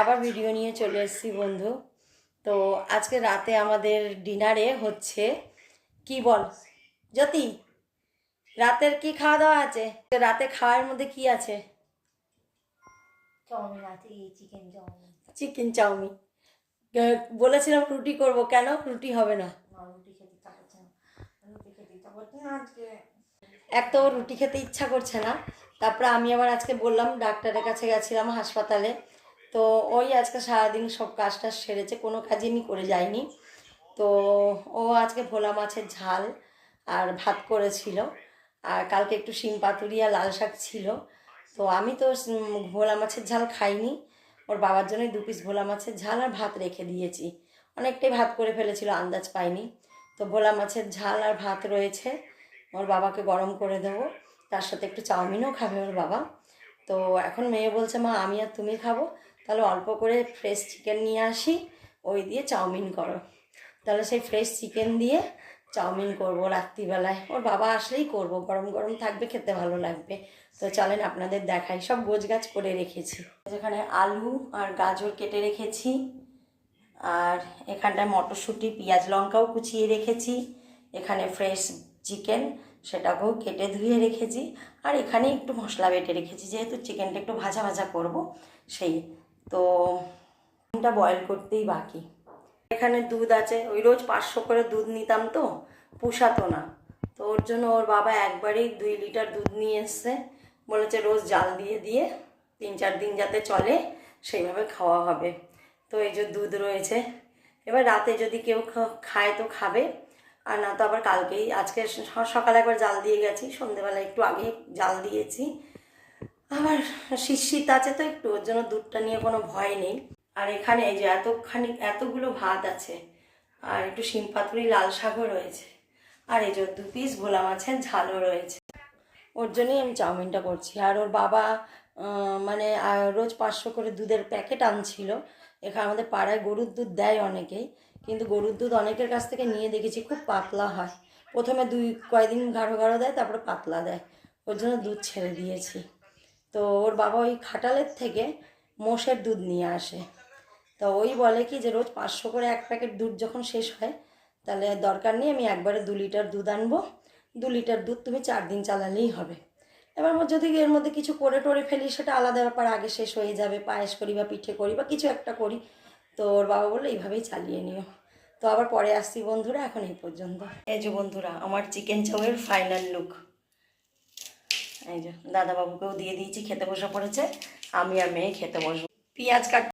আবার ভিডিও নিয়ে চলে এসেছি বন্ধু। তো আজকে রাতে আমাদের ডিনারে হচ্ছে কি বল জ্যোতি, রাতের কি খাওয়া দাওয়া আছে? রাতে খাওয়ার মধ্যে কি আছে? চাউমিন আছে, এই চিকেন চাউমিন। Chicken chowmein. বলেছিলাম রুটি করব, কেন রুটি হবে না? রুটি খেতে ইচ্ছা করছে না, রুটি খেতে ইচ্ছা করছে না আজকে। এক তো রুটি খেতে ইচ্ছা করছে না, তারপরে আমি আবার আজকে বললাম ডাক্তারের কাছে গেছিলাম হাসপাতালে। তো ওই আজকে সারাদিন সব কাজটা সেরেছে, কোনো কাজই আমি করে যাইনি। তো ও আজকে ভোলা মাছের ঝাল আর ভাত করেছিল, আর কালকে একটু শিম পাতুরি আর লাল শাক ছিল। তো আমি তো ভোলা মাছের ঝাল খাইনি, ওর বাবার জন্যই 2 পিস ভোলা মাছের ঝাল আর ভাত রেখে দিয়েছি। অনেকটাই ভাত করে ফেলেছিল, আন্দাজ পাইনি। তো ভোলা মাছের ঝাল আর ভাত রয়েছে, ওর বাবাকে গরম করে দেবো। তার সাথে একটু চাউমিনও খাবে ওর বাবা। তো এখন মেয়ে বলছে মা আমি আর তুমি খাবো, তাহলে অল্প করে ফ্রেশ চিকেন নিয়ে আসি, ওই দিয়ে চাউমিন করো। তাহলে সেই ফ্রেশ চিকেন দিয়ে চাউমিন করব রাত্রিবেলায়, ওর বাবা আসলেই করব, গরম গরম থাকবে, খেতে ভালো লাগবে। তো চলেন আপনাদের দেখাই, সব গোছগাছ করে রেখেছি। যেখানে আলু আর গাজর কেটে রেখেছি, আর এখানটায় মটরশুঁটি পেঁয়াজ লঙ্কাও কুচিয়ে রেখেছি। এখানে ফ্রেশ চিকেন, সেটাকেও কেটে ধুয়ে রেখেছি। আর এখানে একটু মশলা বেটে রেখেছি, যেহেতু চিকেনটা একটু ভাজা ভাজা করব সেই। তো চিকেনটা বয়েল করতেই বাকি। এখানে দুধ আছে, ওই রোজ 500 করে দুধ নিতাম, তো পোষাতো না। তো ওর জন্য ওর বাবা একবারেই 2 লিটার দুধ নিয়ে এসছে, বলেছে রোজ জাল দিয়ে দিয়ে 3-4 দিন যাতে চলে সেইভাবে খাওয়া হবে। তো এই যে দুধ রয়েছে, এবার রাতে যদি কেউ খায় তো খাবে, আর না তো আবার কালকেই। আজকে সকালে একবার জাল দিয়ে গেছি, সন্ধেবেলা একটু আগে জাল দিয়েছি। আবার শীত শীত আছে তো একটু, ওর জন্য দুধটা নিয়ে কোনো ভয় নেই। আর এখানে এই যে এতগুলো ভাত আছে, আর একটু শিম পাতুরি লাল শাকও রয়েছে, আর এই যে 2 পিস ভোলা মাছের ঝালও রয়েছে। ওর জন্যই আমি চাউমিনটা করছি। আর ওর বাবা মানে রোজ 500 করে দুধের প্যাকেট আনছিল। এখানে আমাদের পাড়ায় গরুর দুধ দেয় অনেকেই, কিন্তু গরুর দুধ অনেকের কাছ থেকে নিয়ে দেখেছি খুব পাতলা হয়। প্রথমে কয়েকদিন গাঢ় গাঢ় দেয়, তারপরে পাতলা দেয়, ওর জন্য দুধ ছেড়ে দিয়েছি। তো ওর বাবা ওই খাটালের থেকে মোষের দুধ নিয়ে আসে। তো ওই বলে কি যে রোজ 500 করে এক প্যাকেট দুধ যখন শেষ হয়, তাহলে দরকার নেই, আমি একবারে 2 লিটার দুধ আনবো, 2 লিটার দুধ তুমি 4 দিন চালালেই হবে। এবার যদি এর মধ্যে কিছু করে টোরে ফেলি সেটা আলাদা ব্যাপার, আগে শেষ হয়ে যাবে, পায়েস করি বা পিঠে করি বা কিছু একটা করি। তো ওর বাবা বললো এইভাবেই চালিয়ে নিও। তো আবার পরে আসছি বন্ধুরা, এখন এই পর্যন্ত। এই যে বন্ধুরা আমার চিকেন চাউয়ের ফাইনাল লুক। এই যে দাদাবাবুকেও দিয়ে দিয়েছি, খেতে বসে পড়েছে, আমি আর মেয়ে খেতে বসবো। পেঁয়াজ কাট